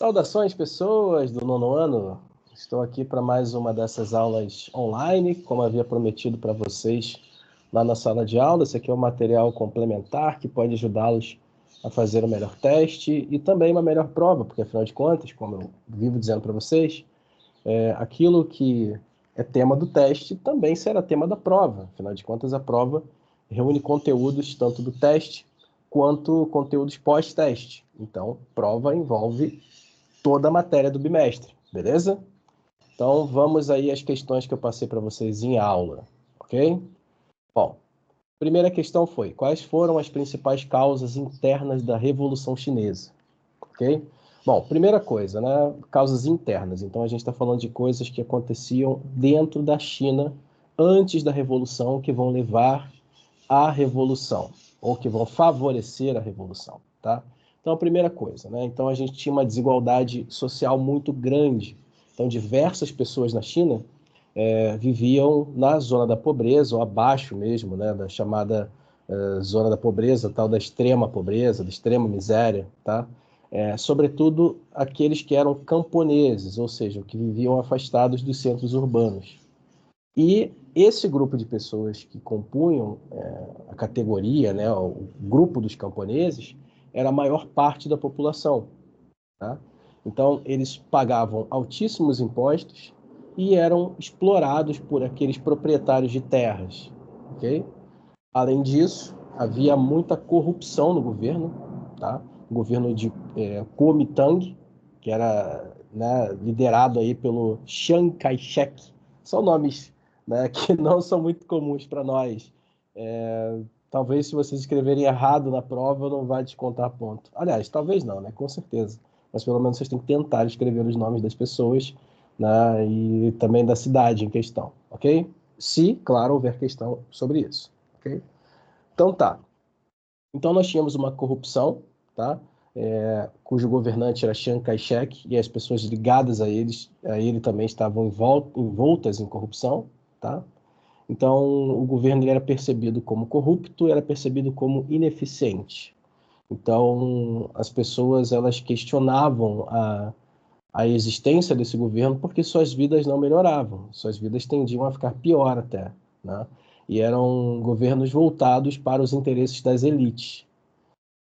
Saudações, pessoas do nono ano. Estou aqui para mais uma dessas aulas online, como havia prometido para vocês lá na sala de aula. Esse aqui é um material complementar que pode ajudá-los a fazer o melhor teste e também uma melhor prova, porque afinal de contas, como eu vivo dizendo para vocês, aquilo que é tema do teste também será tema da prova. Afinal de contas, a prova reúne conteúdos tanto do teste quanto conteúdos pós-teste. Então, prova envolve toda a matéria do bimestre, beleza? Então, vamos aí às questões que eu passei para vocês em aula, ok? Bom, primeira questão foi: quais foram as principais causas internas da Revolução Chinesa? Ok? Bom, primeira coisa, né? Causas internas. Então, a gente está falando de coisas que aconteciam dentro da China antes da Revolução, que vão levar à Revolução, ou que vão favorecer a Revolução, tá? Então, a primeira coisa, né? Então, a gente tinha uma desigualdade social muito grande. Então, diversas pessoas na China viviam na zona da pobreza, ou abaixo mesmo, né? Da chamada zona da pobreza, tal da extrema pobreza, da extrema miséria, tá? Sobretudo aqueles que eram camponeses, ou seja, que viviam afastados dos centros urbanos. E esse grupo de pessoas que compunham a categoria, né, o grupo dos camponeses, era a maior parte da população. Tá? Então, eles pagavam altíssimos impostos e eram explorados por aqueles proprietários de terras. Okay? Além disso, havia muita corrupção no governo, tá? O governo de Kuomintang, que era, né, liderado aí pelo Chiang Kai-shek. São nomes, né, que não são muito comuns para nós. Talvez se vocês escreverem errado na prova, não vai descontar ponto. Aliás, talvez não, né? Com certeza. Mas pelo menos vocês têm que tentar escrever os nomes das pessoas, né, e também da cidade em questão, ok? Se, claro, houver questão sobre isso. Okay? Então tá. Então nós tínhamos uma corrupção, tá? Cujo governante era Chiang Kai-shek e as pessoas ligadas a ele também estavam envoltas em corrupção, tá? Então o governo ele era percebido como corrupto, era percebido como ineficiente. Então as pessoas elas questionavam a existência desse governo porque suas vidas não melhoravam, suas vidas tendiam a ficar pior até, né? E eram governos voltados para os interesses das elites.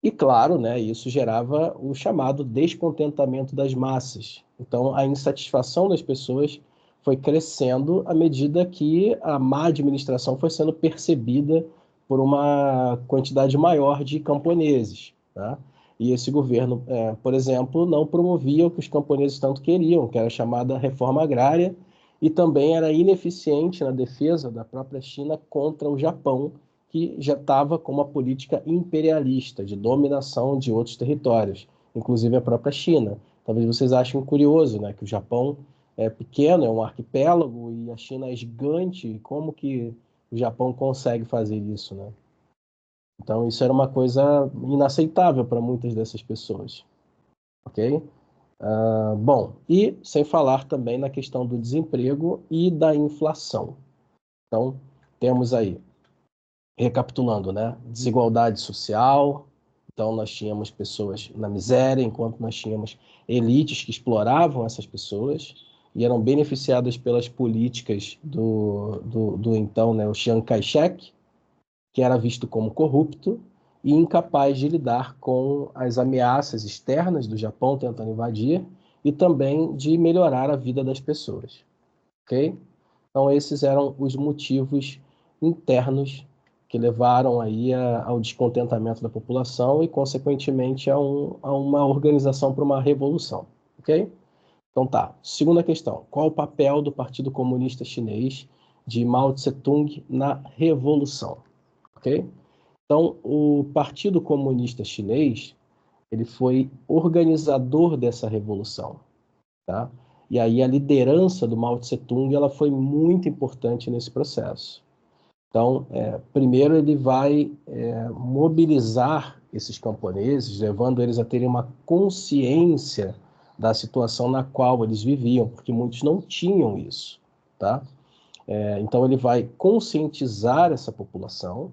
E claro, né, isso gerava o chamado descontentamento das massas. Então a insatisfação das pessoas foi crescendo à medida que a má administração foi sendo percebida por uma quantidade maior de camponeses, tá? E esse governo, por exemplo, não promovia o que os camponeses tanto queriam, que era a chamada reforma agrária, e também era ineficiente na defesa da própria China contra o Japão, que já estava com uma política imperialista, de dominação de outros territórios, inclusive a própria China. Talvez vocês achem curioso, né, que o Japão é pequeno, é um arquipélago, e a China é gigante. Como que o Japão consegue fazer isso, né? Então, isso era uma coisa inaceitável para muitas dessas pessoas, ok? Bom, e sem falar também na questão do desemprego e da inflação. Então, temos aí, recapitulando, né? Desigualdade social. Então, nós tínhamos pessoas na miséria, enquanto nós tínhamos elites que exploravam essas pessoas e eram beneficiadas pelas políticas do então, né, o Chiang Kai-shek, que era visto como corrupto e incapaz de lidar com as ameaças externas do Japão tentando invadir e também de melhorar a vida das pessoas. Ok? Então, esses eram os motivos internos que levaram aí ao descontentamento da população e, consequentemente, a uma organização para uma revolução. Ok? Então tá. Segunda questão. Qual o papel do Partido Comunista Chinês de Mao Tse-tung na revolução? Ok? Então, o Partido Comunista Chinês ele foi organizador dessa revolução, tá? E aí a liderança do Mao Tse-tung ela foi muito importante nesse processo. Então, primeiro ele vai mobilizar esses camponeses, levando eles a terem uma consciência da situação na qual eles viviam, porque muitos não tinham isso, tá? Então ele vai conscientizar essa população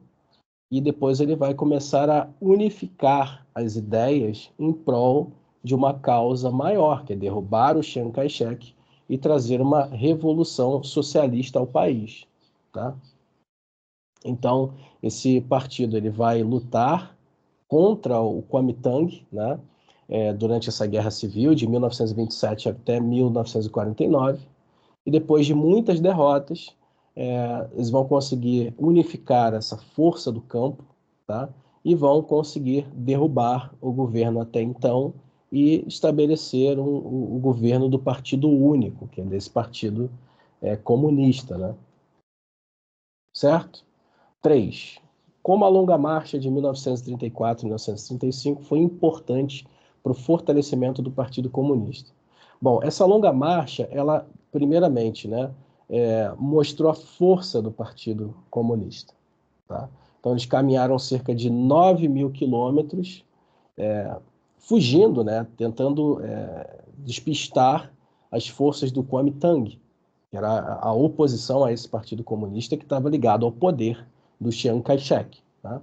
e depois ele vai começar a unificar as ideias em prol de uma causa maior, que é derrubar o Chiang Kai-shek e trazer uma revolução socialista ao país, tá? Então, esse partido ele vai lutar contra o Kuomintang, né? Durante essa guerra civil de 1927 até 1949, e depois de muitas derrotas, eles vão conseguir unificar essa força do campo, tá? E vão conseguir derrubar o governo até então e estabelecer o governo do Partido Único, que é desse partido comunista, né? Certo? 3. Como a longa marcha de 1934 e 1935 foi importante para o fortalecimento do Partido Comunista. Bom, essa longa marcha, ela, primeiramente, né, mostrou a força do Partido Comunista. Tá? Então, eles caminharam cerca de 9.000 quilômetros, fugindo, né, tentando despistar as forças do Kuomintang, que era a oposição a esse Partido Comunista que estava ligado ao poder do Chiang Kai-shek. Tá?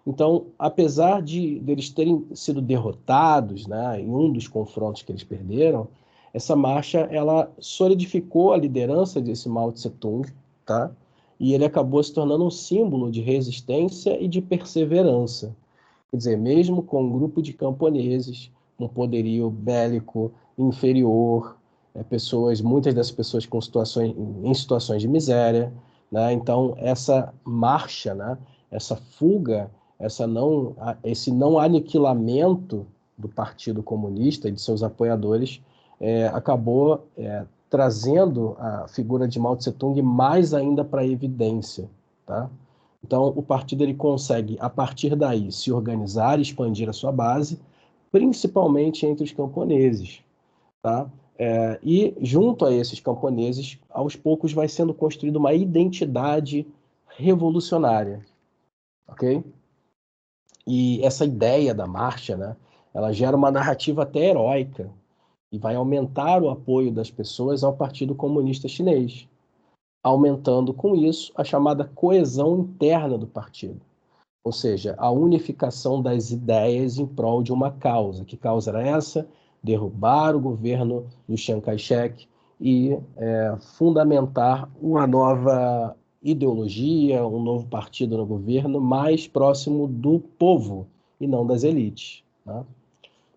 Então, apesar de eles terem sido derrotados, né, em um dos confrontos que eles perderam, essa marcha ela solidificou a liderança desse Mao Tse-tung, tá? E ele acabou se tornando um símbolo de resistência e de perseverança. Quer dizer, mesmo com um grupo de camponeses, um poderio bélico inferior, muitas dessas pessoas em situações de miséria, né? Então, essa marcha, né? Essa fuga, esse não aniquilamento do Partido Comunista e de seus apoiadores acabou trazendo a figura de Mao Tse-tung mais ainda para a evidência, tá? Então, o partido ele consegue, a partir daí, se organizar e expandir a sua base, principalmente entre os camponeses. Tá? E, junto a esses camponeses, aos poucos vai sendo construída uma identidade revolucionária. Ok? E essa ideia da marcha, né, ela gera uma narrativa até heróica e vai aumentar o apoio das pessoas ao Partido Comunista Chinês, aumentando com isso a chamada coesão interna do partido, ou seja, a unificação das ideias em prol de uma causa. Que causa era essa? Derrubar o governo do Chiang Kai-shek e fundamentar uma nova ideologia, um novo partido no governo mais próximo do povo e não das elites. Né?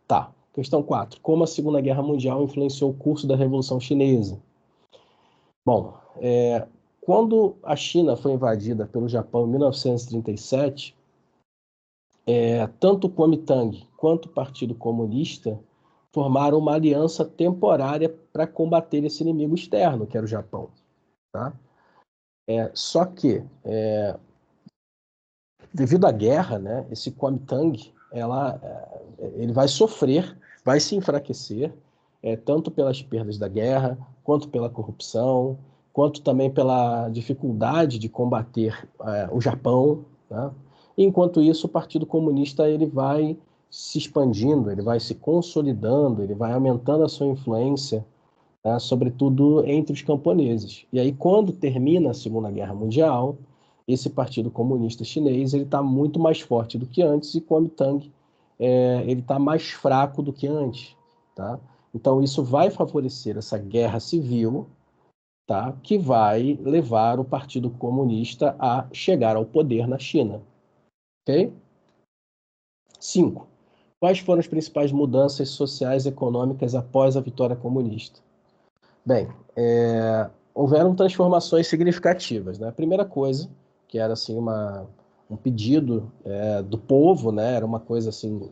Tá. Questão 4. Como a Segunda Guerra Mundial influenciou o curso da Revolução Chinesa? Bom, quando a China foi invadida pelo Japão em 1937, tanto o Kuomintang quanto o Partido Comunista formaram uma aliança temporária para combater esse inimigo externo, que era o Japão. Tá? Só que, devido à guerra, né, esse Kuomintang ele vai sofrer, vai se enfraquecer, tanto pelas perdas da guerra, quanto pela corrupção, quanto também pela dificuldade de combater o Japão. Né? Enquanto isso, o Partido Comunista ele vai se expandindo, ele vai se consolidando, ele vai aumentando a sua influência, né, sobretudo entre os camponeses. E aí, quando termina a Segunda Guerra Mundial, esse Partido Comunista Chinês ele está muito mais forte do que antes e Kuomintang ele está mais fraco do que antes. Tá? Então, isso vai favorecer essa guerra civil, tá? Que vai levar o Partido Comunista a chegar ao poder na China. Ok? 5. Quais foram as principais mudanças sociais e econômicas após a vitória comunista? Bem, houveram transformações significativas. Né? A primeira coisa, que era assim, um pedido do povo, né? Era uma coisa assim,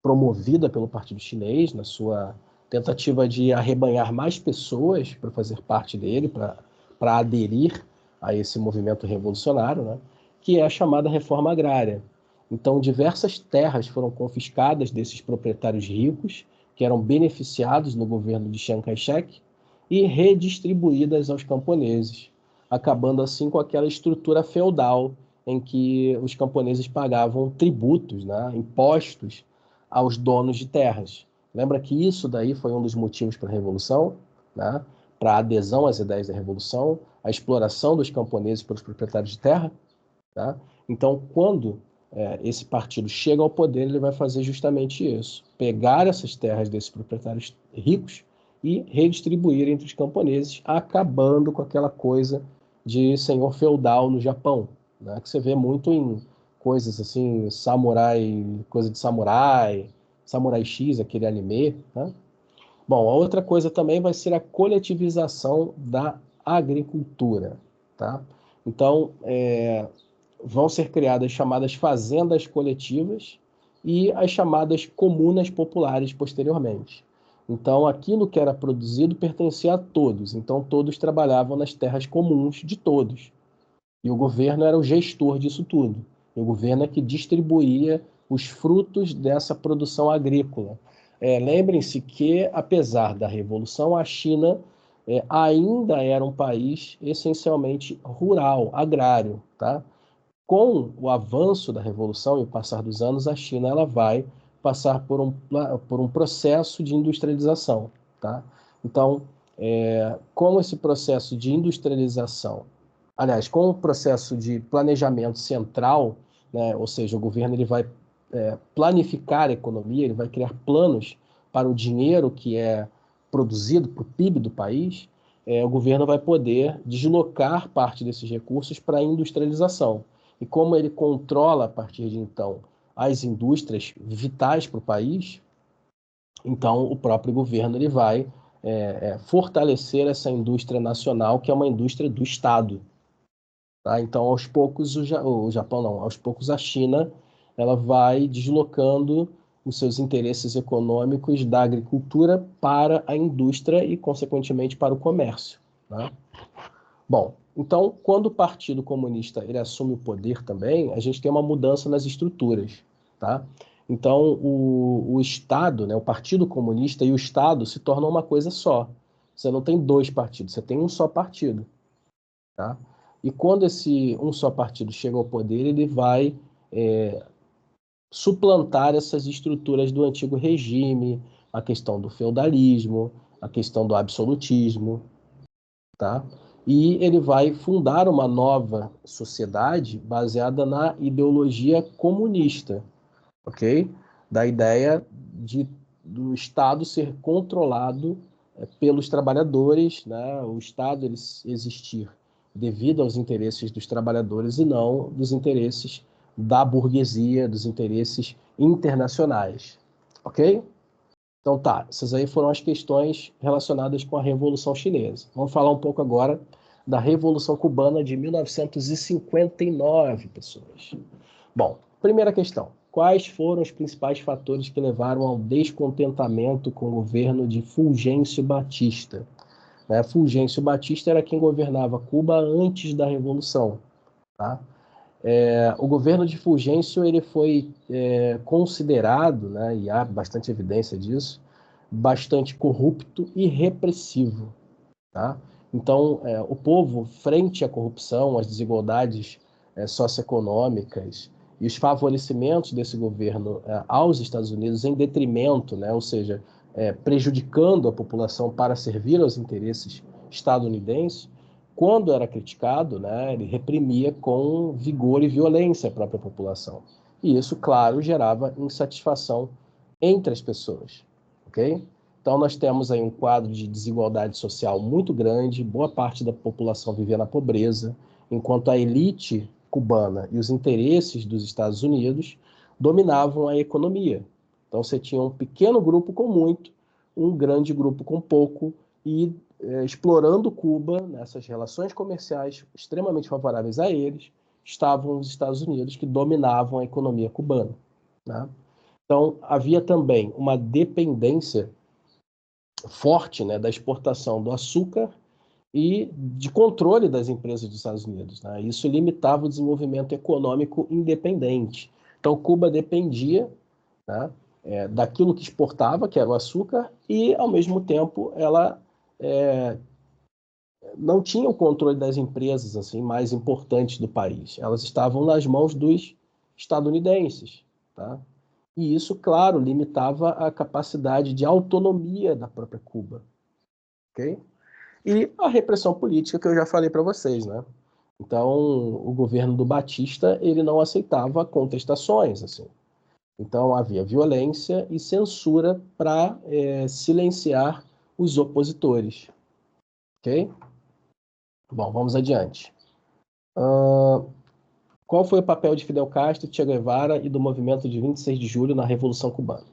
promovida pelo Partido Chinês, na sua tentativa de arrebanhar mais pessoas para fazer parte dele, para aderir a esse movimento revolucionário, né? Que é a chamada reforma agrária. Então, diversas terras foram confiscadas desses proprietários ricos, que eram beneficiados no governo de Chiang Kai-shek, e redistribuídas aos camponeses, acabando assim com aquela estrutura feudal em que os camponeses pagavam tributos, né, impostos aos donos de terras. Lembra que isso daí foi um dos motivos para a Revolução, né, para a adesão às ideias da Revolução, a exploração dos camponeses pelos proprietários de terra? Tá? Então, quando esse partido chega ao poder, ele vai fazer justamente isso: pegar essas terras desses proprietários ricos e redistribuir entre os camponeses, acabando com aquela coisa de senhor feudal no Japão, né, que você vê muito em coisas assim, samurai, coisa de samurai, Samurai X, aquele anime, né? Bom, a outra coisa também vai ser a coletivização da agricultura, tá? Então, vão ser criadas chamadas fazendas coletivas e as chamadas comunas populares posteriormente. Então, aquilo que era produzido pertencia a todos. Então, todos trabalhavam nas terras comuns de todos. E o governo era o gestor disso tudo. E o governo é que distribuía os frutos dessa produção agrícola. Lembrem-se que, apesar da Revolução, a China ainda era um país essencialmente rural, agrário, tá? Com o avanço da Revolução e o passar dos anos, a China ela vai passar por um processo de industrialização, tá? Então, como esse processo de industrialização, aliás, com o processo de planejamento central, né, ou seja, o governo ele vai planificar a economia, ele vai criar planos para o dinheiro que é produzido para o PIB do país, o governo vai poder deslocar parte desses recursos para a industrialização. E como ele controla, a partir de então, as indústrias vitais para o país, então o próprio governo ele vai fortalecer essa indústria nacional, que é uma indústria do Estado. Tá? Então, aos poucos, o Japão não, aos poucos a China ela vai deslocando os seus interesses econômicos da agricultura para a indústria e, consequentemente, para o comércio. Tá? Bom, então, quando o Partido Comunista ele assume o poder também, a gente tem uma mudança nas estruturas, tá? Então, o Estado, né, o Partido Comunista e o Estado se tornam uma coisa só. Você não tem dois partidos, você tem um só partido, tá? E quando esse um só partido chega ao poder, ele vai suplantar essas estruturas do antigo regime, a questão do feudalismo, a questão do absolutismo, tá? E ele vai fundar uma nova sociedade baseada na ideologia comunista, ok? Da ideia do Estado ser controlado pelos trabalhadores, né? O Estado ele existir devido aos interesses dos trabalhadores e não dos interesses da burguesia, dos interesses internacionais, ok? Então tá, essas aí foram as questões relacionadas com a Revolução Chinesa. Vamos falar um pouco agora da Revolução Cubana de 1959, pessoas. Bom, primeira questão. Quais foram os principais fatores que levaram ao descontentamento com o governo de Fulgêncio Batista? Fulgêncio Batista era quem governava Cuba antes da Revolução. Tá? O governo de Fulgêncio ele foi considerado, né, e há bastante evidência disso, bastante corrupto e repressivo. Tá? Então, o povo, frente à corrupção, às desigualdades socioeconômicas e os favorecimentos desse governo aos Estados Unidos em detrimento, né, ou seja, prejudicando a população para servir aos interesses estadunidenses, quando era criticado, né, ele reprimia com vigor e violência a própria população. E isso, claro, gerava insatisfação entre as pessoas. Ok? Então, nós temos aí um quadro de desigualdade social muito grande, boa parte da população vivia na pobreza, enquanto a elite cubana e os interesses dos Estados Unidos dominavam a economia. Então, você tinha um pequeno grupo com muito, um grande grupo com pouco, e explorando Cuba, nessas relações comerciais extremamente favoráveis a eles, estavam os Estados Unidos, que dominavam a economia cubana. Né? Então, havia também uma dependência forte, né, da exportação do açúcar e de controle das empresas dos Estados Unidos. Né? Isso limitava o desenvolvimento econômico independente. Então, Cuba dependia, né, daquilo que exportava, que era o açúcar, e, ao mesmo tempo, ela não tinha o controle das empresas assim mais importantes do país. Elas estavam nas mãos dos estadunidenses. Tá? E isso, claro, limitava a capacidade de autonomia da própria Cuba. Okay? E a repressão política que eu já falei para vocês, né? Então, o governo do Batista, ele não aceitava contestações, assim. Então, havia violência e censura para silenciar os opositores, ok? Bom, vamos adiante. Qual foi o papel de Fidel Castro, Che Guevara e do movimento de 26 de julho na Revolução Cubana?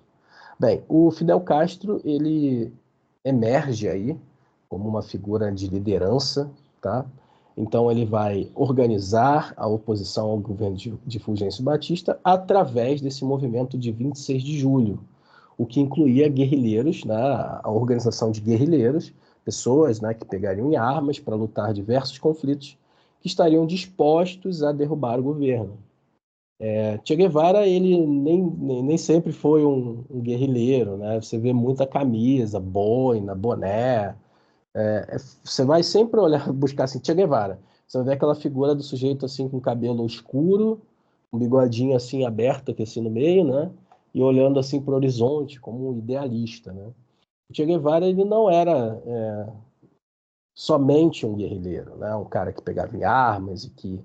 Bem, o Fidel Castro, ele emerge aí como uma figura de liderança, tá? Então ele vai organizar a oposição ao governo de Fulgêncio Batista através desse movimento de 26 de julho, o que incluía guerrilheiros, né? A organização de guerrilheiros, pessoas, né, que pegariam em armas para lutar diversos conflitos, que estariam dispostos a derrubar o governo. Che Guevara, ele nem sempre foi um guerrilheiro, né? Você vê muita camisa, boina, boné. Você vai sempre olhar, buscar assim, Che Guevara. Você vai ver aquela figura do sujeito assim com cabelo escuro, um bigodinho assim aberto aqui assim no meio, né? E olhando assim para o horizonte como um idealista, né? O Che Guevara, ele não era somente um guerrilheiro, né? Um cara que pegava em armas e que,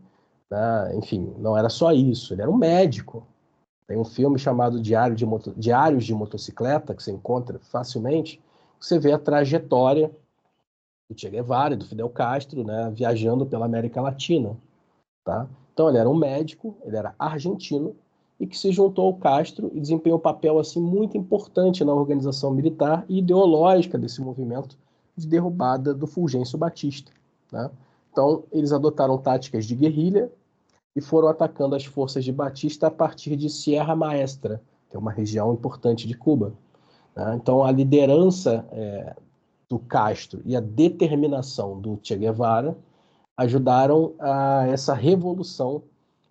né? Enfim, não era só isso. Ele era um médico. Tem um filme chamado Diários de Motocicleta, que você encontra facilmente. Você vê a trajetória do Che Guevara e do Fidel Castro, né, viajando pela América Latina. Tá? Então, ele era um médico, ele era argentino, e que se juntou ao Castro e desempenhou um papel assim, muito importante na organização militar e ideológica desse movimento de derrubada do Fulgêncio Batista. Né? Então, eles adotaram táticas de guerrilha e foram atacando as forças de Batista a partir de Sierra Maestra, que é uma região importante de Cuba. Né? Então, a liderança do Castro e a determinação do Che Guevara ajudaram a essa revolução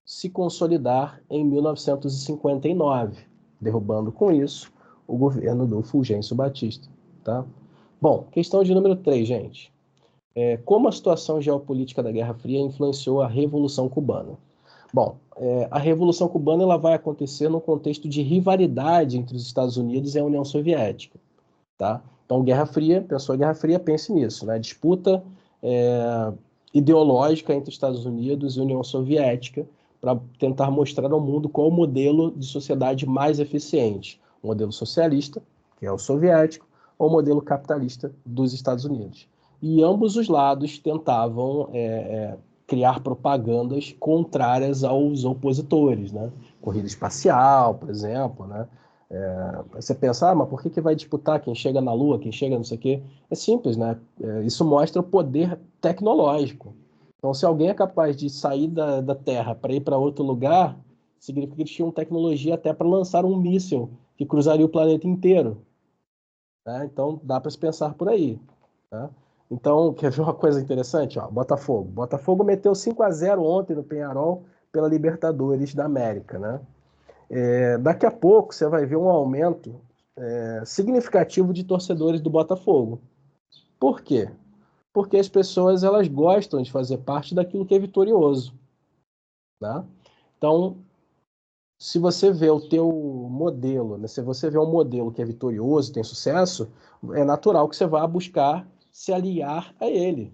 se consolidar em 1959, derrubando com isso o governo do Fulgêncio Batista. Tá? Bom, questão de número 3, gente. Como a situação geopolítica da Guerra Fria influenciou a Revolução Cubana? Bom, a Revolução Cubana ela vai acontecer no contexto de rivalidade entre os Estados Unidos e a União Soviética. Tá? Então, Guerra Fria, pensou Guerra Fria, pense nisso, né? Disputa ideológica entre Estados Unidos e União Soviética para tentar mostrar ao mundo qual o modelo de sociedade mais eficiente. O modelo socialista, que é o soviético, ou o modelo capitalista dos Estados Unidos. E ambos os lados tentavam criar propagandas contrárias aos opositores, né? Corrida espacial, por exemplo, né? Você pensa, mas por que vai disputar quem chega na Lua, quem chega não sei o quê? É simples, né? Isso mostra o poder tecnológico. Então, se alguém é capaz de sair da Terra para ir para outro lugar, significa que eles tinham tecnologia até para lançar um míssil que cruzaria o planeta inteiro. Né? Então, dá para se pensar por aí. Tá? Então, quer ver uma coisa interessante? Ó, Botafogo. Botafogo meteu 5-0 ontem no Peñarol pela Libertadores da América, né? Daqui a pouco você vai ver um aumento significativo de torcedores do Botafogo. Por quê? Porque as pessoas elas gostam de fazer parte daquilo que é vitorioso. Tá? Então, se você vê o teu modelo, né, se você vê um modelo que é vitorioso, tem sucesso, é natural que você vá buscar se aliar a ele,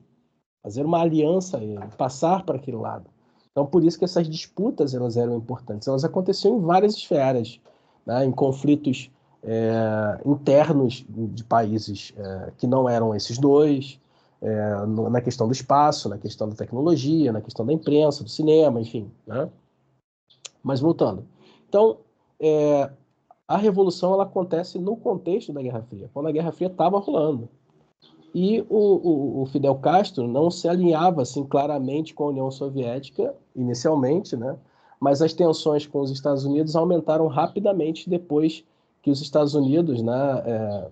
fazer uma aliança a ele, passar para aquele lado. Então, por isso que essas disputas elas eram importantes. Elas aconteciam em várias esferas, né, em conflitos internos de países que não eram esses dois, na questão do espaço, na questão da tecnologia, na questão da imprensa, do cinema, enfim. Né? Mas voltando. Então, a Revolução ela acontece no contexto da Guerra Fria, quando a Guerra Fria estava rolando. E o Fidel Castro não se alinhava assim claramente com a União Soviética inicialmente, né? Mas as tensões com os Estados Unidos aumentaram rapidamente depois que os Estados Unidos, né?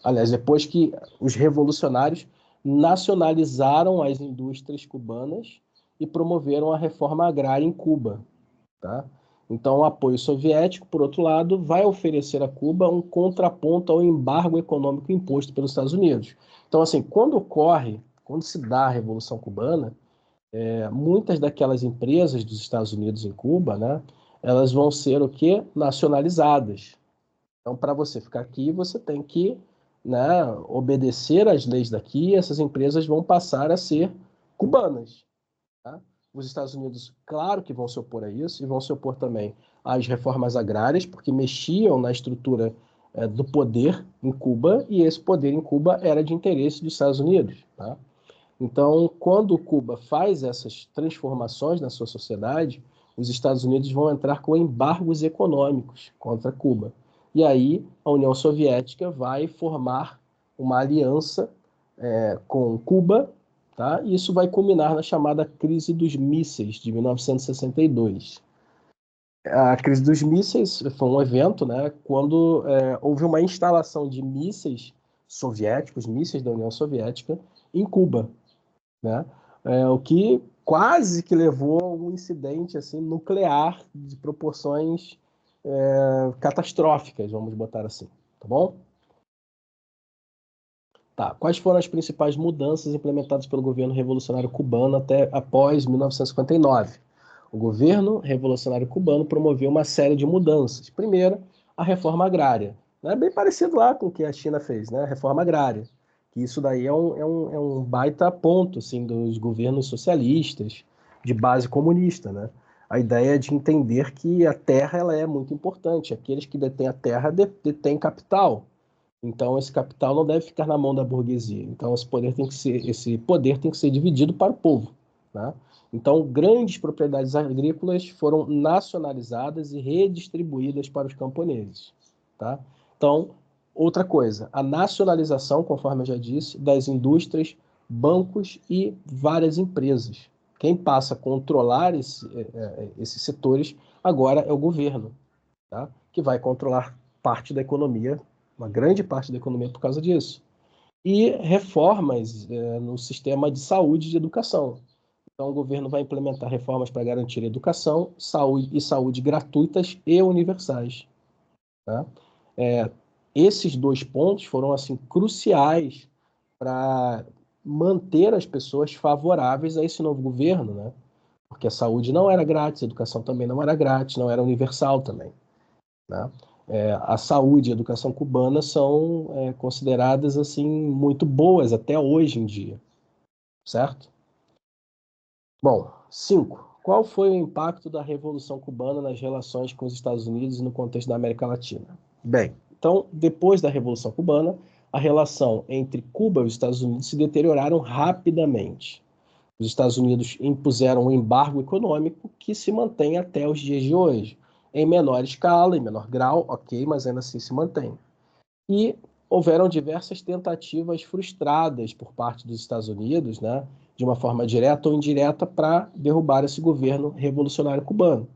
Aliás, depois que os revolucionários nacionalizaram as indústrias cubanas e promoveram a reforma agrária em Cuba, tá? Então, o apoio soviético, por outro lado, vai oferecer a Cuba um contraponto ao embargo econômico imposto pelos Estados Unidos. Então, assim, quando se dá a Revolução Cubana, muitas daquelas empresas dos Estados Unidos em Cuba, né, elas vão ser o quê? Nacionalizadas. Então, para você ficar aqui, você tem que, né, obedecer às leis daqui, e essas empresas vão passar a ser cubanas. Tá? Os Estados Unidos, claro que vão se opor a isso, e vão se opor também às reformas agrárias, porque mexiam na estrutura do poder em Cuba, e esse poder em Cuba era de interesse dos Estados Unidos. Tá? Então, quando Cuba faz essas transformações na sua sociedade, os Estados Unidos vão entrar com embargos econômicos contra Cuba. E aí a União Soviética vai formar uma aliança com Cuba, tá? E isso vai culminar na chamada Crise dos Mísseis, de 1962. A crise dos mísseis foi um evento, né, quando houve uma instalação de mísseis soviéticos, mísseis da União Soviética, em Cuba, né? O que quase que levou a um incidente assim, nuclear de proporções catastróficas, vamos botar assim, tá bom? Tá. Quais foram as principais mudanças implementadas pelo governo revolucionário cubano até após 1959? O governo revolucionário cubano promoveu uma série de mudanças. Primeiro, a reforma agrária. É bem parecido lá com o que a China fez, né? A reforma agrária. Que isso daí é um baita ponto assim, dos governos socialistas, de base comunista, né? A ideia de entender que a terra ela é muito importante. Aqueles que detêm a terra detêm capital. Então, esse capital não deve ficar na mão da burguesia. Então, esse poder tem que ser dividido para o povo. Né? Então, grandes propriedades agrícolas foram nacionalizadas e redistribuídas para os camponeses. Tá? Então, outra coisa, a nacionalização, conforme eu já disse, das indústrias, bancos e várias empresas. Quem passa a controlar esses setores agora é o governo, tá? Que vai controlar parte da economia, uma grande parte da economia por causa disso. E reformas no sistema de saúde e de educação. Então, o governo vai implementar reformas para garantir educação, saúde gratuitas e universais. Tá? Esses dois pontos foram assim cruciais para manter as pessoas favoráveis a esse novo governo, né? Porque a saúde não era grátis, a educação também não era grátis, não era universal também. Né? A saúde e a educação cubana são consideradas assim muito boas até hoje em dia, certo? Bom, 5. Qual foi o impacto da Revolução Cubana nas relações com os Estados Unidos e no contexto da América Latina? Bem, então, depois da Revolução Cubana, a relação entre Cuba e os Estados Unidos se deterioraram rapidamente. Os Estados Unidos impuseram um embargo econômico que se mantém até os dias de hoje. Em menor escala, em menor grau, ok, mas ainda assim se mantém. E houveram diversas tentativas frustradas por parte dos Estados Unidos, né, de uma forma direta ou indireta, para derrubar esse governo revolucionário cubano.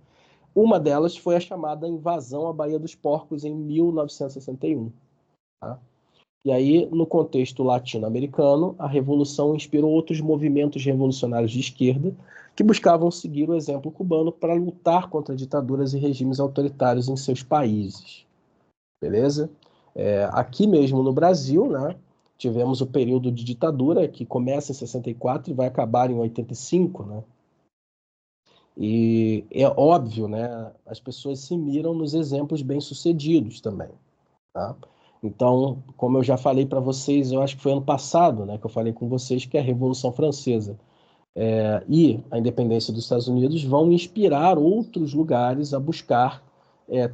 Uma delas foi a chamada invasão à Baía dos Porcos em 1961. Tá? E aí, no contexto latino-americano, a Revolução inspirou outros movimentos revolucionários de esquerda que buscavam seguir o exemplo cubano para lutar contra ditaduras e regimes autoritários em seus países. Beleza? Aqui mesmo no Brasil, né, tivemos o período de ditadura que começa em 64 e vai acabar em 85, né? E é óbvio, né, as pessoas se miram nos exemplos bem-sucedidos também. Tá? Então, como eu já falei para vocês, eu acho que foi ano passado, né, que eu falei com vocês que a Revolução Francesa e a independência dos Estados Unidos vão inspirar outros lugares a buscar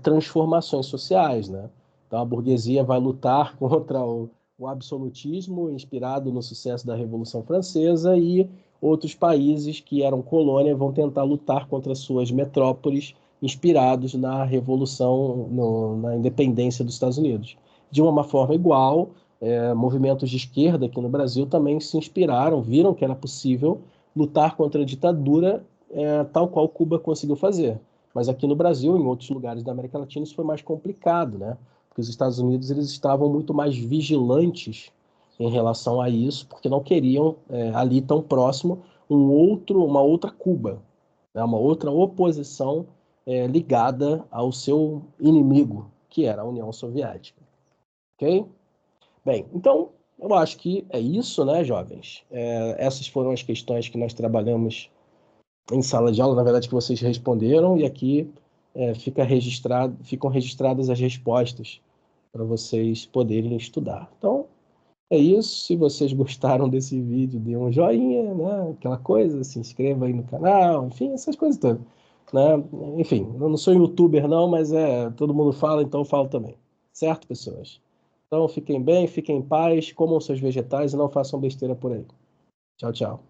transformações sociais, né? Então, a burguesia vai lutar contra o absolutismo inspirado no sucesso da Revolução Francesa e outros países que eram colônia vão tentar lutar contra suas metrópoles inspirados na Revolução, na independência dos Estados Unidos. De uma forma igual, movimentos de esquerda aqui no Brasil também se inspiraram, viram que era possível lutar contra a ditadura, tal qual Cuba conseguiu fazer. Mas aqui no Brasil, em outros lugares da América Latina, isso foi mais complicado, né? Porque os Estados Unidos eles estavam muito mais vigilantes em relação a isso, porque não queriam ali tão próximo uma outra Cuba, né? Uma outra oposição ligada ao seu inimigo, que era a União Soviética. Ok? Bem, então eu acho que é isso, né, jovens? Essas foram as questões que nós trabalhamos em sala de aula, na verdade, que vocês responderam, e aqui ficam registradas as respostas para vocês poderem estudar. Então, É isso. Se vocês gostaram desse vídeo, dê um joinha, né? Aquela coisa, se inscreva aí no canal, enfim, essas coisas todas, né? Enfim, eu não sou youtuber não, mas todo mundo fala, então eu falo também. Certo, pessoas? Então fiquem bem, fiquem em paz, comam seus vegetais e não façam besteira por aí. Tchau, tchau.